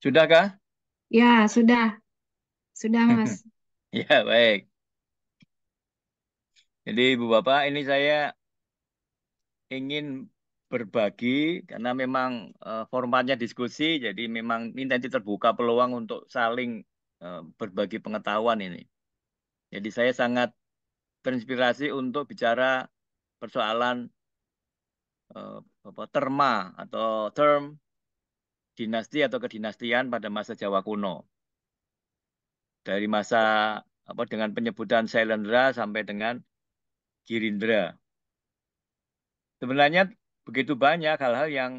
Sudahkah? Ya, sudah Mas. Ya, baik. Jadi Ibu Bapak, ini saya ingin berbagi karena memang formatnya diskusi, jadi memang ini nanti terbuka peluang untuk saling berbagi pengetahuan ini. Jadi saya sangat terinspirasi untuk bicara persoalan terma atau term dinasti atau kedinastian pada masa Jawa kuno. Dari masa dengan penyebutan Sailendra sampai dengan Girindra. Sebenarnya begitu banyak hal-hal yang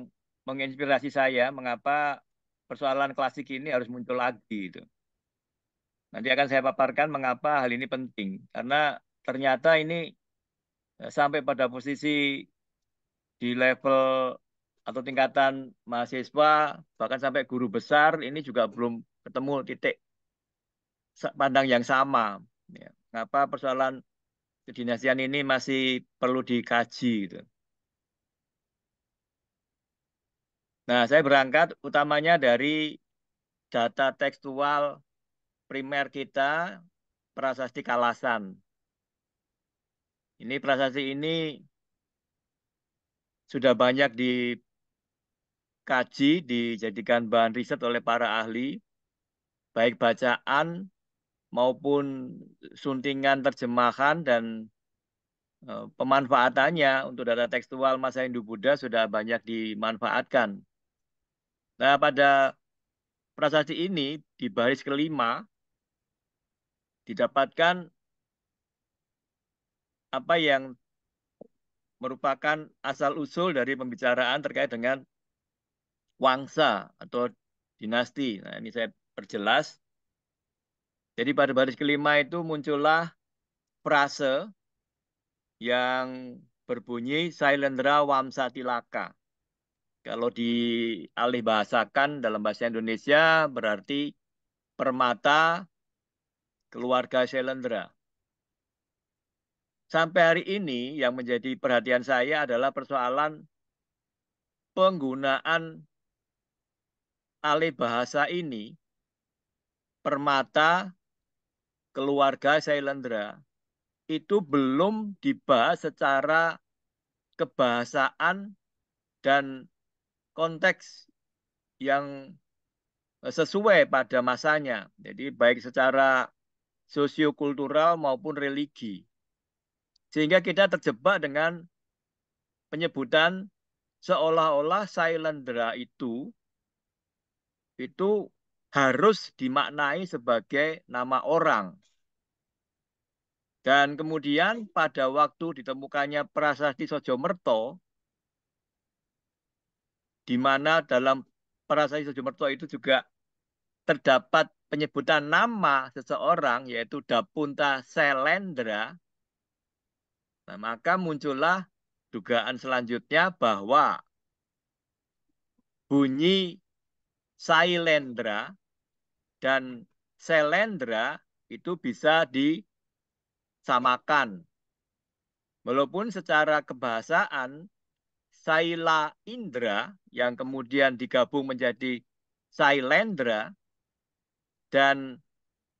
menginspirasi saya mengapa persoalan klasik ini harus muncul lagi itu. Nanti akan saya paparkan mengapa hal ini penting. Karena ternyata ini sampai pada posisi di level atau tingkatan mahasiswa, bahkan sampai guru besar, ini juga belum ketemu titik pandang yang sama. Ya. Mengapa persoalan kedinastian ini masih perlu dikaji gitu. Nah, saya berangkat utamanya dari data tekstual primer kita, prasasti Kalasan. Ini prasasti ini sudah banyak dikaji, dijadikan bahan riset oleh para ahli, baik bacaan maupun suntingan terjemahan dan pemanfaatannya untuk data tekstual masa Hindu-Buddha sudah banyak dimanfaatkan. Nah, pada prasasti ini di baris kelima didapatkan apa yang merupakan asal-usul dari pembicaraan terkait dengan wangsa atau dinasti. Nah, ini saya perjelas. Jadi pada baris kelima itu muncullah frase yang berbunyi Sailendra Wamsa Tilaka. Kalau dialih bahasakan dalam bahasa Indonesia berarti permata keluarga Sailendra. Sampai hari ini yang menjadi perhatian saya adalah persoalan penggunaan alih bahasa ini, permata keluarga Sailendra, itu belum dibahas secara kebahasaan dan konteks yang sesuai pada masanya. Jadi baik secara sosiokultural maupun religi. Sehingga kita terjebak dengan penyebutan seolah-olah Sailendra itu harus dimaknai sebagai nama orang. Dan kemudian pada waktu ditemukannya prasasti Sojomerto, di mana dalam prasasti Sojomerto itu juga terdapat penyebutan nama seseorang, yaitu Dapunta Selendra, nah, maka muncullah dugaan selanjutnya bahwa bunyi Sailendra dan Selendra itu bisa disamakan. Walaupun secara kebahasaan Saila Indra yang kemudian digabung menjadi Sailendra dan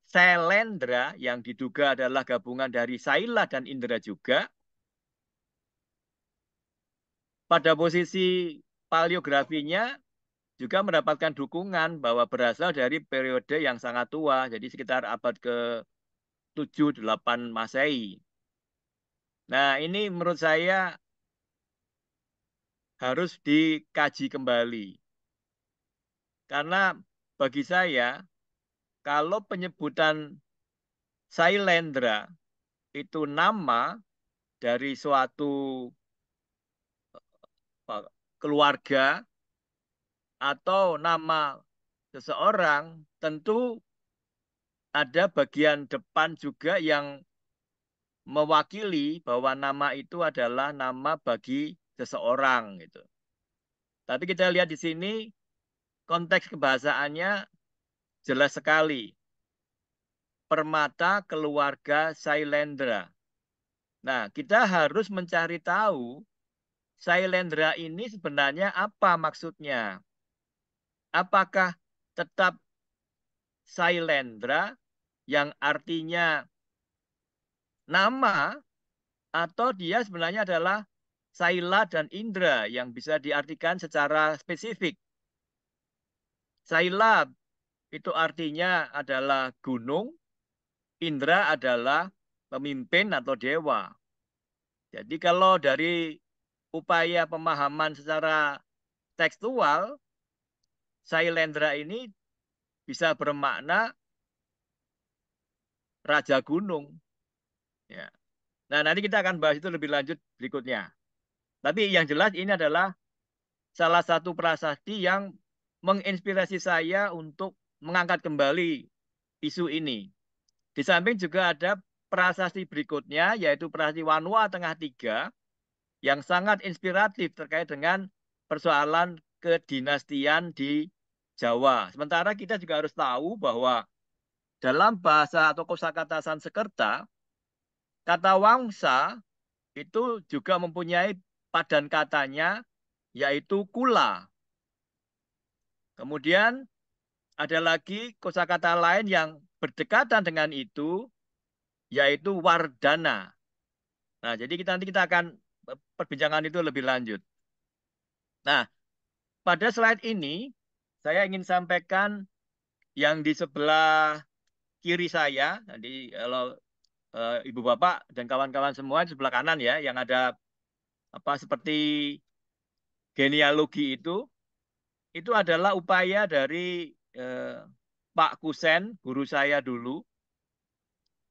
Selendra yang diduga adalah gabungan dari Saila dan Indra juga, pada posisi paleografinya juga mendapatkan dukungan bahwa berasal dari periode yang sangat tua, jadi sekitar abad ke-7-8 Masehi. Nah, ini menurut saya harus dikaji kembali. Karena bagi saya, kalau penyebutan Sailendra itu nama dari suatu keluarga atau nama seseorang, tentu ada bagian depan juga yang mewakili bahwa nama itu adalah nama bagi seseorang gitu. Tapi kita lihat di sini konteks kebahasaannya jelas sekali. Permata keluarga Sailendra. Nah, kita harus mencari tahu Sailendra ini sebenarnya apa maksudnya. Apakah tetap Sailendra yang artinya nama, atau dia sebenarnya adalah Saila dan Indra yang bisa diartikan secara spesifik. Saila itu artinya adalah gunung, Indra adalah pemimpin atau dewa. Jadi kalau dari upaya pemahaman secara tekstual, Sailendra ini bisa bermakna Raja Gunung. Ya. Nah, nanti kita akan bahas itu lebih lanjut berikutnya. Tapi yang jelas ini adalah salah satu prasasti yang menginspirasi saya untuk mengangkat kembali isu ini. Di samping juga ada prasasti berikutnya, yaitu prasasti Wanua Tengah Tiga, yang sangat inspiratif terkait dengan persoalan kedinastian di Jawa. Sementara kita juga harus tahu bahwa dalam bahasa atau kosakata Sanskerta, kata Wangsa itu juga mempunyai padan katanya, yaitu kula. Kemudian ada lagi kosakata lain yang berdekatan dengan itu, yaitu wardana. Nah, jadi nanti kita akan perbincangan itu lebih lanjut. Nah, pada slide ini saya ingin sampaikan yang di sebelah kiri saya, nanti kalau ibu bapak dan kawan-kawan semua di sebelah kanan ya, yang ada apa seperti genealogi itu adalah upaya dari Pak Kusen, guru saya dulu,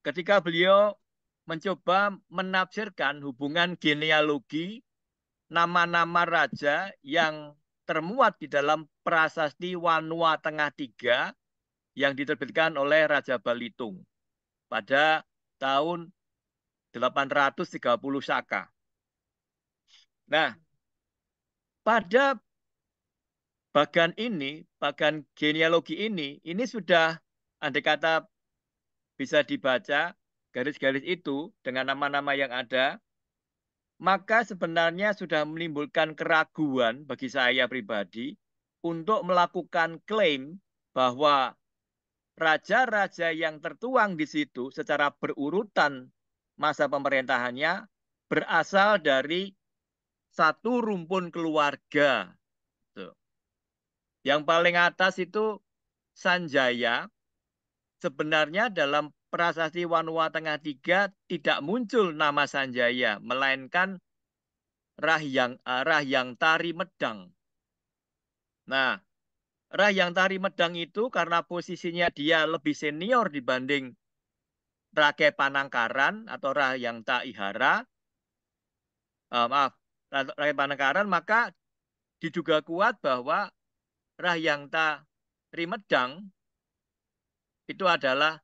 ketika beliau mencoba menafsirkan hubungan genealogi nama-nama raja yang termuat di dalam prasasti Wanua Tengah Tiga yang diterbitkan oleh Raja Balitung pada tahun 830 Saka. Nah, pada bagan genealogi ini sudah andai kata bisa dibaca garis-garis itu dengan nama-nama yang ada, maka sebenarnya sudah menimbulkan keraguan bagi saya pribadi untuk melakukan klaim bahwa raja-raja yang tertuang di situ secara berurutan masa pemerintahannya berasal dari satu rumpun keluarga. Yang paling atas itu Sanjaya. Sebenarnya dalam prasasti Wanua Tengah Tiga tidak muncul nama Sanjaya, melainkan Rahyang Tari Medang. Nah, Rahyang Tari Medang itu karena posisinya dia lebih senior dibanding Rake Panangkaran atau Rahyang Taihara, maaf, Rake Panangkaran, maka diduga kuat bahwa Rahyang Tari Medang itu adalah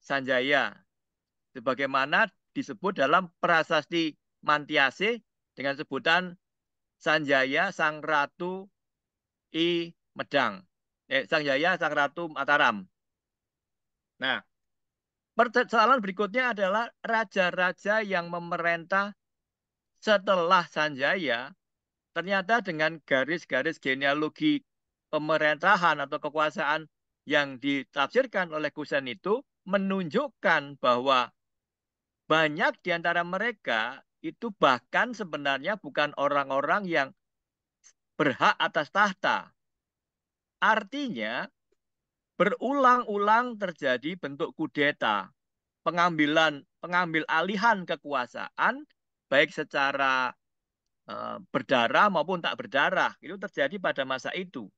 Sanjaya. Sebagaimana disebut dalam prasasti Mantiase dengan sebutan Sanjaya Sang Ratu I Medang. Sanjaya Sang Ratu Mataram. Nah, persoalan berikutnya adalah raja-raja yang memerintah setelah Sanjaya ternyata dengan garis-garis genealogi pemerintahan atau kekuasaan yang ditafsirkan oleh Kusen itu menunjukkan bahwa banyak di antara mereka itu bahkan sebenarnya bukan orang-orang yang berhak atas tahta. Artinya, berulang-ulang terjadi bentuk kudeta, pengambil alihan kekuasaan, baik secara berdarah maupun tak berdarah, itu terjadi pada masa itu.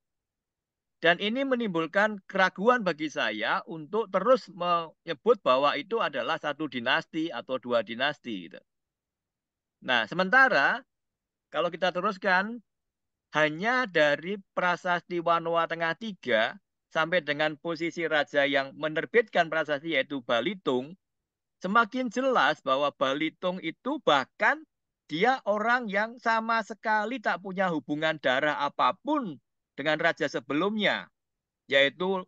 Dan ini menimbulkan keraguan bagi saya untuk terus menyebut bahwa itu adalah satu dinasti atau dua dinasti. Gitu. Nah, sementara kalau kita teruskan, hanya dari prasasti Wanua Tengah Tiga sampai dengan posisi raja yang menerbitkan prasasti yaitu Balitung, semakin jelas bahwa Balitung itu bahkan dia orang yang sama sekali tak punya hubungan darah apapun dengan raja sebelumnya, yaitu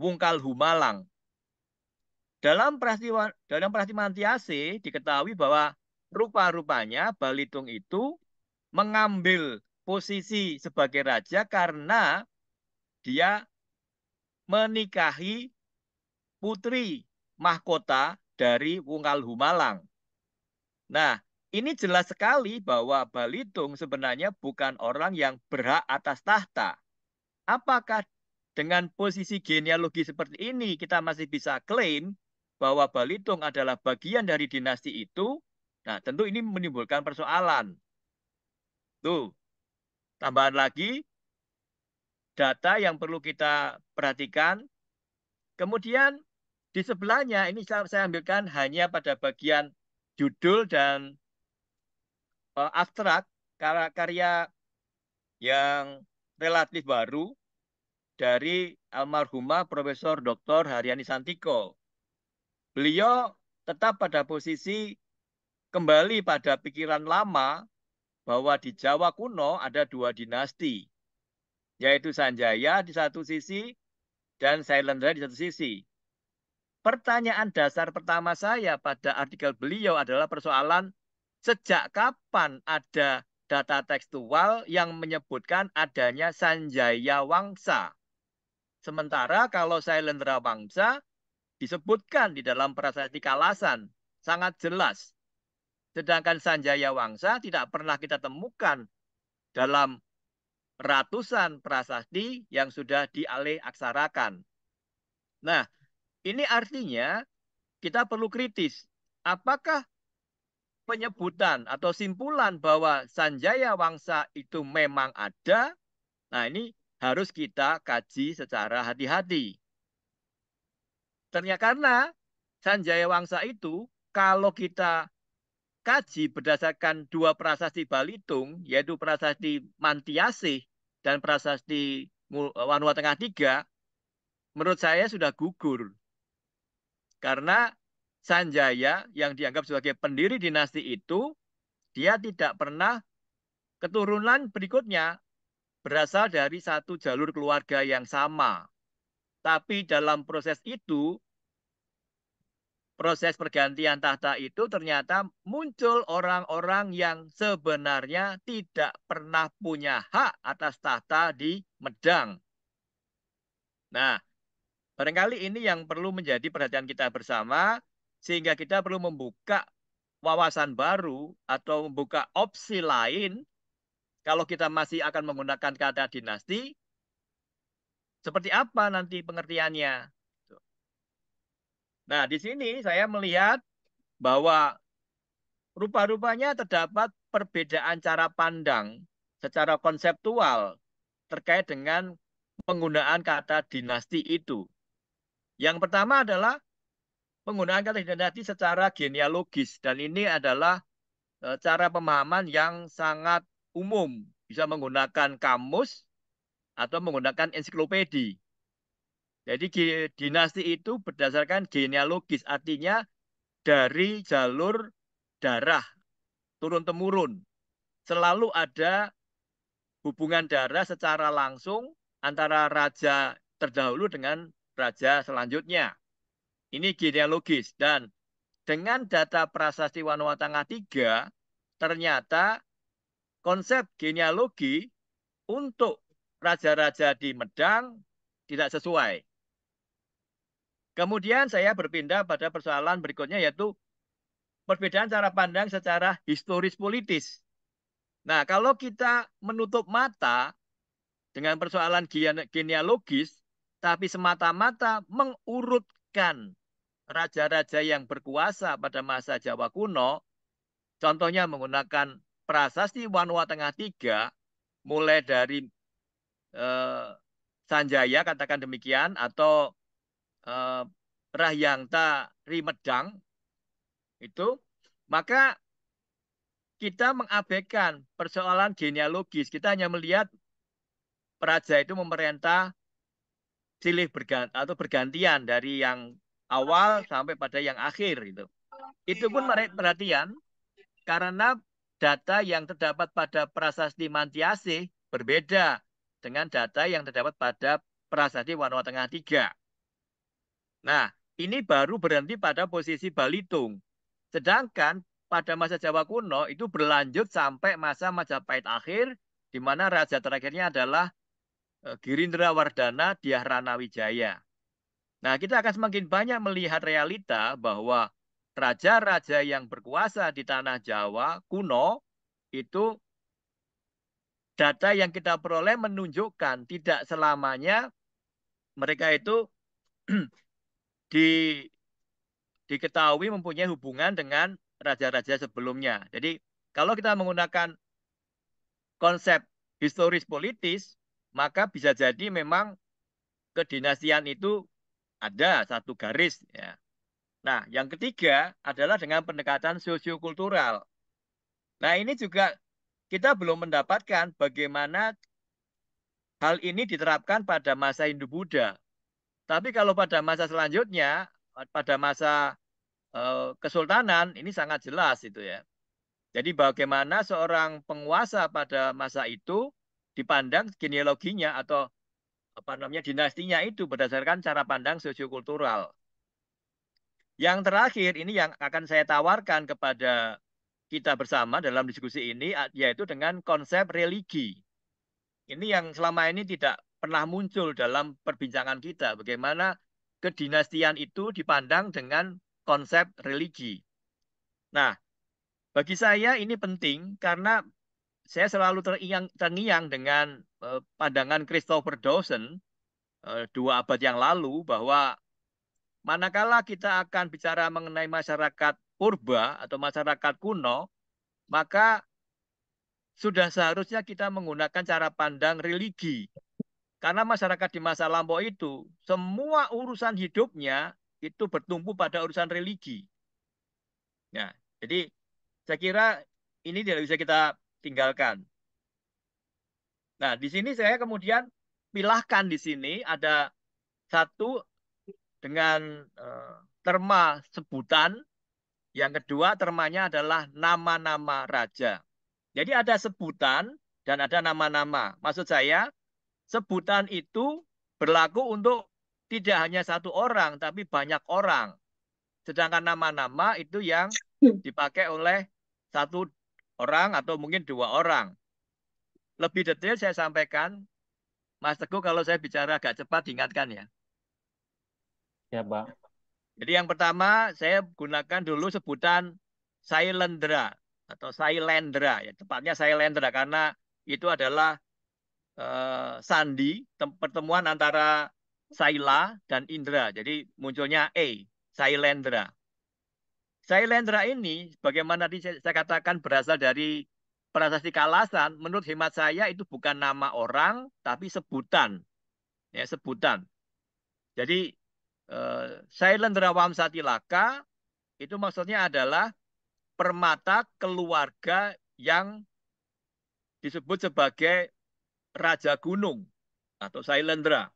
Wungkal Humalang. Dalam prasasti Mantiase diketahui bahwa rupa-rupanya Balitung itu mengambil posisi sebagai raja karena dia menikahi putri mahkota dari Wungkal Humalang. Nah, ini jelas sekali bahwa Balitung sebenarnya bukan orang yang berhak atas tahta. Apakah dengan posisi genealogi seperti ini kita masih bisa klaim bahwa Balitung adalah bagian dari dinasti itu? Nah, tentu ini menimbulkan persoalan. Tuh, tambahan lagi data yang perlu kita perhatikan. Kemudian di sebelahnya ini saya ambilkan hanya pada bagian judul dan abstrak karya yang relatif baru dari almarhumah Profesor Dr. Haryani Santiko. Beliau tetap pada posisi kembali pada pikiran lama bahwa di Jawa kuno ada dua dinasti, yaitu Sanjaya di satu sisi dan Sailendra di satu sisi. Pertanyaan dasar pertama saya pada artikel beliau adalah persoalan sejak kapan ada data tekstual yang menyebutkan adanya Sanjaya Wangsa. Sementara kalau Sailendra Wangsa disebutkan di dalam prasasti Kalasan, sangat jelas. Sedangkan Sanjaya Wangsa tidak pernah kita temukan dalam ratusan prasasti yang sudah dialih aksarakan. Nah, ini artinya kita perlu kritis. Apakah penyebutan atau simpulan bahwa Sanjaya Wangsa itu memang ada? Nah, ini harus kita kaji secara hati-hati. Ternyata karena Sanjaya Wangsa itu kalau kita kaji berdasarkan dua prasasti Balitung, yaitu prasasti Mantiasih dan prasasti Wanua Tengah Tiga, menurut saya sudah gugur. Karena Sanjaya yang dianggap sebagai pendiri dinasti itu, dia tidak pernah keturunan berikutnya berasal dari satu jalur keluarga yang sama. Tapi dalam proses itu, proses pergantian tahta itu ternyata muncul orang-orang yang sebenarnya tidak pernah punya hak atas tahta di Medang. Nah, barangkali ini yang perlu menjadi perhatian kita bersama, sehingga kita perlu membuka wawasan baru atau membuka opsi lain kalau kita masih akan menggunakan kata dinasti, seperti apa nanti pengertiannya. Nah, di sini saya melihat bahwa rupa-rupanya terdapat perbedaan cara pandang secara konseptual terkait dengan penggunaan kata dinasti itu. Yang pertama adalah penggunaan kata dinasti secara genealogis, dan ini adalah cara pemahaman yang sangat umum, bisa menggunakan kamus atau menggunakan ensiklopedi. Jadi dinasti itu berdasarkan genealogis, artinya dari jalur darah turun-temurun. Selalu ada hubungan darah secara langsung antara raja terdahulu dengan raja selanjutnya. Ini genealogis. Dan dengan data prasasti Wanua Tengah 3, ternyata konsep genealogi untuk raja-raja di Medang tidak sesuai. Kemudian saya berpindah pada persoalan berikutnya, yaitu perbedaan cara pandang secara historis politis. Nah, kalau kita menutup mata dengan persoalan genealogis, tapi semata-mata mengurutkan raja-raja yang berkuasa pada masa Jawa kuno, contohnya menggunakan prasasti Wanua Tengah 3, mulai dari Sanjaya, katakan demikian, atau Rahyangta Rimedang, itu, maka kita mengabaikan persoalan genealogis. Kita hanya melihat raja itu memerintah silih bergantian dari yang awal sampai pada yang akhir itu. Itu pun menarik perhatian karena data yang terdapat pada prasasti Mantiasih berbeda dengan data yang terdapat pada prasasti Wanua Tengah 3. Nah, ini baru berhenti pada posisi Balitung. Sedangkan pada masa Jawa kuno itu berlanjut sampai masa Majapahit akhir, di mana raja terakhirnya adalah Girindrawardhana Dyah Ranawijaya. Nah, kita akan semakin banyak melihat realita bahwa raja-raja yang berkuasa di tanah Jawa kuno itu data yang kita peroleh menunjukkan tidak selamanya mereka itu di, diketahui mempunyai hubungan dengan raja-raja sebelumnya. Jadi kalau kita menggunakan konsep historis politis, maka bisa jadi memang kedinastian itu ada satu garis. Ya. Nah, yang ketiga adalah dengan pendekatan sosiokultural. Nah, ini juga kita belum mendapatkan bagaimana hal ini diterapkan pada masa Hindu-Buddha. Tapi kalau pada masa selanjutnya, pada masa Kesultanan, ini sangat jelas itu ya. Jadi bagaimana seorang penguasa pada masa itu dipandang genealoginya atau apa namanya dinastinya itu berdasarkan cara pandang sosiokultural. Yang terakhir ini yang akan saya tawarkan kepada kita bersama dalam diskusi ini yaitu dengan konsep religi. Ini yang selama ini tidak pernah muncul dalam perbincangan kita. Bagaimana kedinastian itu dipandang dengan konsep religi. Nah, bagi saya ini penting karena saya selalu terngiang dengan pandangan Christopher Dawson 2 abad yang lalu bahwa manakala kita akan bicara mengenai masyarakat purba atau masyarakat kuno, maka sudah seharusnya kita menggunakan cara pandang religi. Karena masyarakat di masa lampau itu, semua urusan hidupnya itu bertumpu pada urusan religi. Ya, jadi saya kira ini tidak bisa kita tinggalkan. Nah, di sini saya kemudian pilahkan di sini ada satu dengan terma sebutan, yang kedua termanya adalah nama-nama raja. Jadi ada sebutan dan ada nama-nama. Maksud saya, sebutan itu berlaku untuk tidak hanya satu orang, tapi banyak orang. Sedangkan nama-nama itu yang dipakai oleh satu orang atau mungkin 2 orang. Lebih detail saya sampaikan, Mas Teguh, kalau saya bicara agak cepat, diingatkan ya. Ya, Pak. Jadi yang pertama, saya gunakan dulu sebutan Sailendra atau Sailendra. Ya, tepatnya Sailendra karena itu adalah sandi, pertemuan antara Saila dan Indra. Jadi munculnya Sailendra. Sailendra ini, bagaimana tadi saya katakan berasal dari prasasti Kalasan, menurut hemat saya itu bukan nama orang, tapi sebutan. Ya, sebutan. Jadi, Sailendra Wamsatilaka itu maksudnya adalah permata keluarga yang disebut sebagai Raja Gunung atau Sailendra.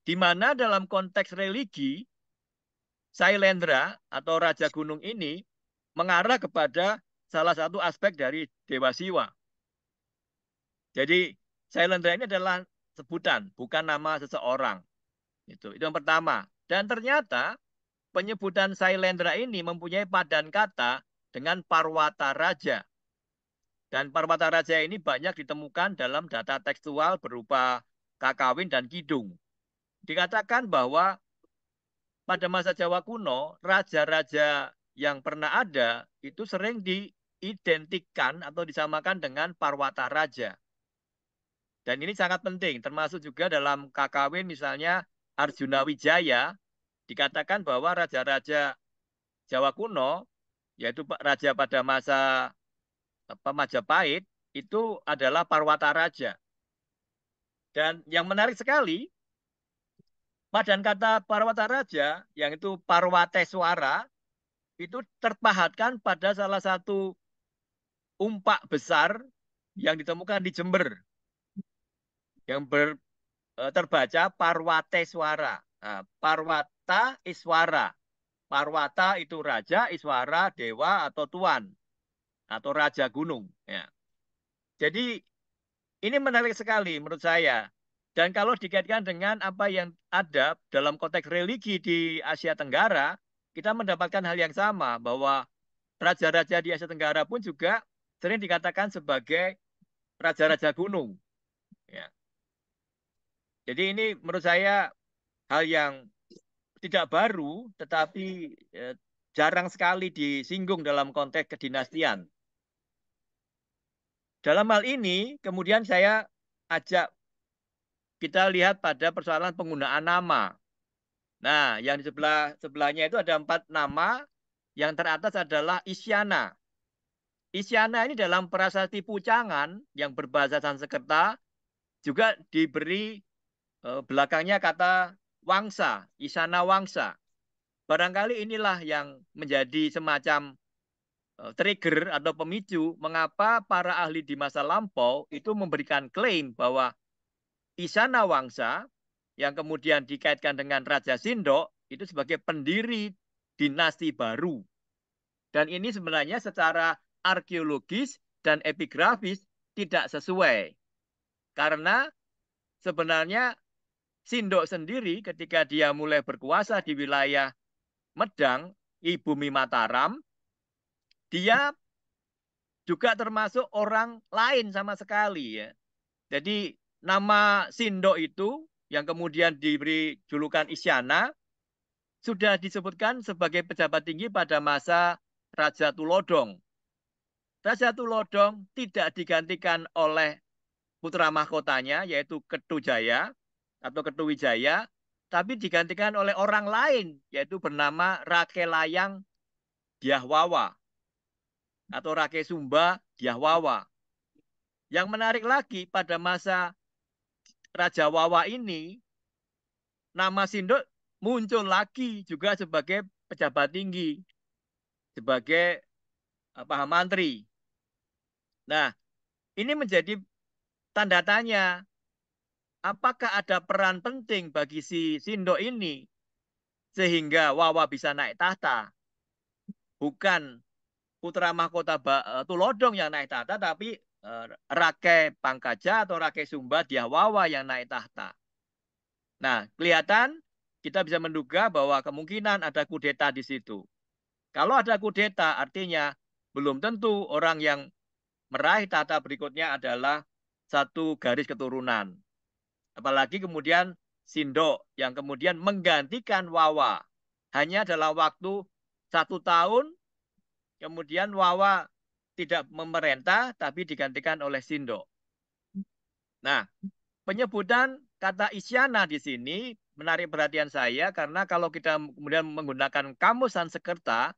Di mana dalam konteks religi, Sailendra atau Raja Gunung ini mengarah kepada salah satu aspek dari Dewa Siwa. Jadi Sailendra ini adalah sebutan, bukan nama seseorang. Itu yang pertama. Dan ternyata penyebutan Sailendra ini mempunyai padan kata dengan Parwata Raja. Dan Parwata Raja ini banyak ditemukan dalam data tekstual berupa Kakawin dan Kidung. Dikatakan bahwa pada masa Jawa kuno, raja-raja yang pernah ada itu sering diidentikan atau disamakan dengan Parwata Raja. Dan ini sangat penting, termasuk juga dalam Kakawin misalnya Arjuna Wijaya, dikatakan bahwa raja-raja Jawa kuno, yaitu raja pada masa Majapahit, itu adalah Parwata Raja. Dan yang menarik sekali, padan kata Parwata Raja, yang itu Parwateswara, itu terpahatkan pada salah satu umpak besar yang ditemukan di Jember. Yang terbaca Parwateswara. Nah, Parwata Iswara. Parwata itu raja, Iswara dewa atau tuan. Atau raja gunung. Ya. Jadi ini menarik sekali menurut saya. Dan kalau dikaitkan dengan apa yang ada dalam konteks religi di Asia Tenggara, kita mendapatkan hal yang sama, bahwa raja-raja di Asia Tenggara pun juga sering dikatakan sebagai raja-raja gunung. Ya. Jadi ini menurut saya hal yang tidak baru, tetapi jarang sekali disinggung dalam konteks kedinastian. Dalam hal ini, kemudian saya ajak kita lihat pada persoalan penggunaan nama. Nah, yang di sebelahnya itu ada 4 nama. Yang teratas adalah Isyana. Isyana ini dalam prasasti Pucangan yang berbahasa Sanskerta juga diberi belakangnya kata Wangsa, Isyana Wangsa. Barangkali inilah yang menjadi semacam trigger atau pemicu mengapa para ahli di masa lampau itu memberikan klaim bahwa Isyana Wangsa yang kemudian dikaitkan dengan Raja Sindok itu sebagai pendiri dinasti baru. Dan ini sebenarnya secara arkeologis dan epigrafis tidak sesuai. Karena sebenarnya Sindok sendiri ketika dia mulai berkuasa di wilayah Medang, Ibumi Mataram, dia juga termasuk orang lain sama sekali ya. Jadi nama Sindok itu yang kemudian diberi julukan Isyana sudah disebutkan sebagai pejabat tinggi pada masa Raja Tulodong. Raja Tulodong tidak digantikan oleh putra mahkotanya yaitu Ketujaya atau Ketuwijaya, tapi digantikan oleh orang lain yaitu bernama Rakelayang Dyahwawa atau Rake Sumba Dyahwawa. Yang menarik lagi pada masa Raja Wawa ini nama Sindok muncul lagi juga sebagai pejabat tinggi, sebagai mantri. Nah, ini menjadi tanda tanya. Apakah ada peran penting bagi si Sindok ini sehingga Wawa bisa naik tahta? Bukan putra mahkota Tulodong yang naik tahta, tapi Rake Pangkaja atau Rake Sumba Dyahwawa yang naik tahta. Nah, kelihatan kita bisa menduga bahwa kemungkinan ada kudeta di situ. Kalau ada kudeta, artinya belum tentu orang yang meraih tahta berikutnya adalah satu garis keturunan. Apalagi kemudian Sindok yang kemudian menggantikan Wawa. Hanya dalam waktu 1 tahun, kemudian Wawa tidak memerintah, tapi digantikan oleh Sindok. Nah, penyebutan kata Isyana di sini menarik perhatian saya karena kalau kita kemudian menggunakan kamus Sanskerta,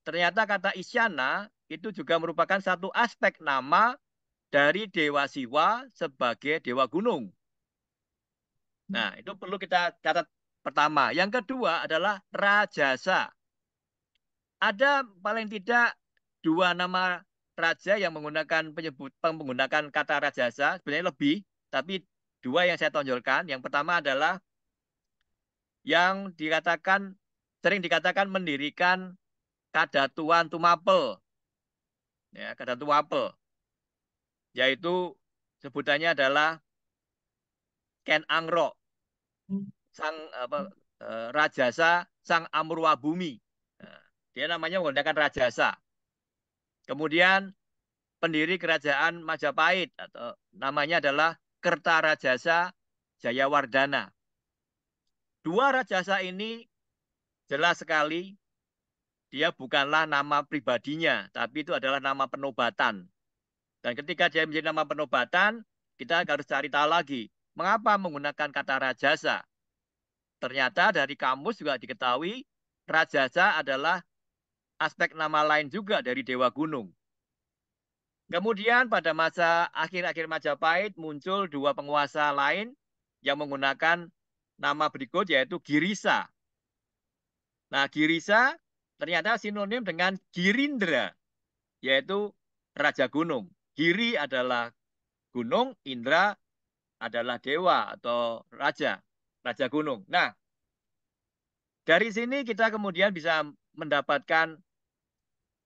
ternyata kata Isyana itu juga merupakan satu aspek nama dari Dewa Siwa sebagai Dewa Gunung. Nah, itu perlu kita catat pertama. Yang kedua adalah Rajasa. Ada paling tidak 2 nama raja yang menggunakan kata Rajasa, sebenarnya lebih, tapi 2 yang saya tonjolkan. Yang pertama adalah yang sering dikatakan mendirikan Kadatuan Tumapel. Ya, Kadatuapel. Yaitu sebutannya adalah Ken Angro, sang Rajasa, sang Amurwa Bumi. Nah, dia namanya menggunakan Rajasa. Kemudian pendiri kerajaan Majapahit atau namanya adalah Kertarajasa Jayawardana. 2 rajasa ini jelas sekali dia bukanlah nama pribadinya, tapi itu adalah nama penobatan. Dan ketika dia menjadi nama penobatan, kita harus cari tahu lagi, mengapa menggunakan kata rajasa? Ternyata dari kamus juga diketahui, rajasa adalah aspek nama lain juga dari Dewa Gunung. Kemudian pada masa akhir-akhir Majapahit muncul 2 penguasa lain yang menggunakan nama berikut yaitu Girisa. Nah, Girisa ternyata sinonim dengan Girindra, yaitu Raja Gunung. Giri adalah gunung, Indra adalah dewa atau raja, Raja Gunung. Nah, dari sini kita kemudian bisa mendapatkan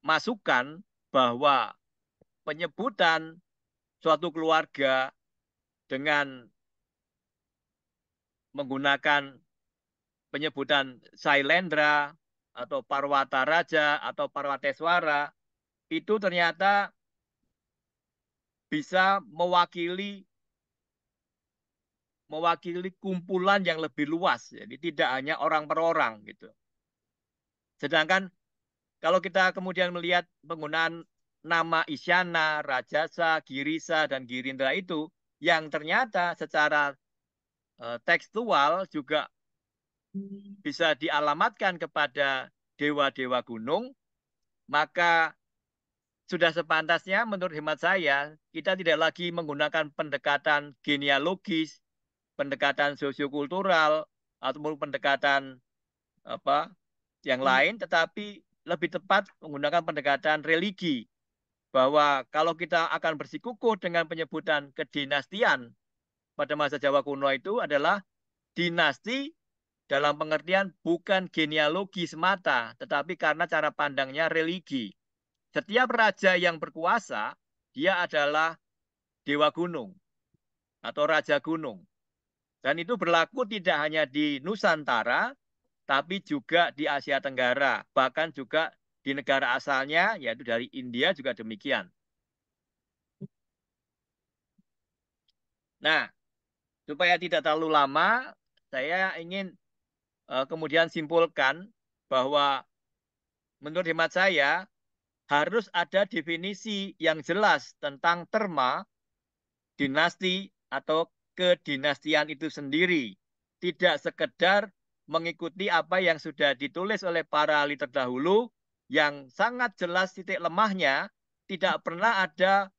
masukan bahwa penyebutan suatu keluarga dengan menggunakan penyebutan Sailendra atau Parwata Raja atau Parwateswara itu ternyata bisa mewakili mewakili kumpulan yang lebih luas. Jadi tidak hanya orang per orang gitu. Sedangkan kalau kita kemudian melihat penggunaan nama Isyana, Rajasa, Girisa, dan Girindra itu yang ternyata secara tekstual juga bisa dialamatkan kepada dewa-dewa gunung, maka sudah sepantasnya menurut hemat saya kita tidak lagi menggunakan pendekatan genealogis, pendekatan sosiokultural, ataupun pendekatan apa yang lain, tetapi lebih tepat menggunakan pendekatan religi. Bahwa kalau kita akan bersikukuh dengan penyebutan kedinastian pada masa Jawa kuno itu adalah dinasti dalam pengertian bukan genealogi semata, tetapi karena cara pandangnya religi. Setiap raja yang berkuasa, dia adalah dewa gunung atau raja gunung. Dan itu berlaku tidak hanya di Nusantara, tapi juga di Asia Tenggara. Bahkan juga di negara asalnya, yaitu dari India juga demikian. Nah, supaya tidak terlalu lama, saya ingin kemudian simpulkan bahwa menurut hemat saya, harus ada definisi yang jelas tentang terma, dinasti, atau kedinastian itu sendiri. Tidak sekedar mengikuti apa yang sudah ditulis oleh para ahli terdahulu, yang sangat jelas titik lemahnya, tidak pernah ada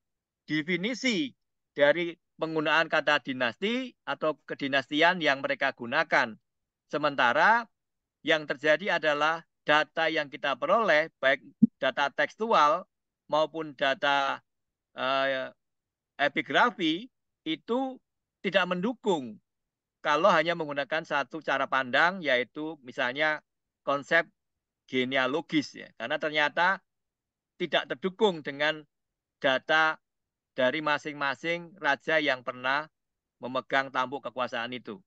definisi dari penggunaan kata dinasti atau kedinastian yang mereka gunakan. Sementara yang terjadi adalah data yang kita peroleh, baik data tekstual maupun data epigrafi, itu tidak mendukung kalau hanya menggunakan satu cara pandang, yaitu misalnya konsep genealogis. Ya. Karena ternyata tidak terdukung dengan data dari masing-masing raja yang pernah memegang tampuk kekuasaan itu.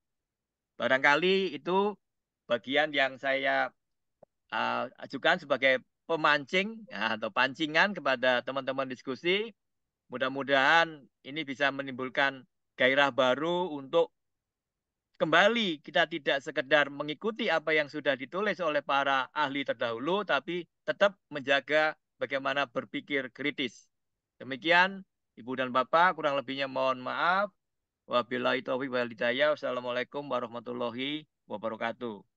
Barangkali itu bagian yang saya ajukan sebagai pemancing atau pancingan kepada teman-teman diskusi. Mudah-mudahan ini bisa menimbulkan gairah baru untuk kembali kita tidak sekedar mengikuti apa yang sudah ditulis oleh para ahli terdahulu, tapi tetap menjaga bagaimana berpikir kritis. Demikian, Ibu dan Bapak, kurang lebihnya mohon maaf. Wabillahi taufiq wal hidayah. Wassalamualaikum warahmatullahi wabarakatuh.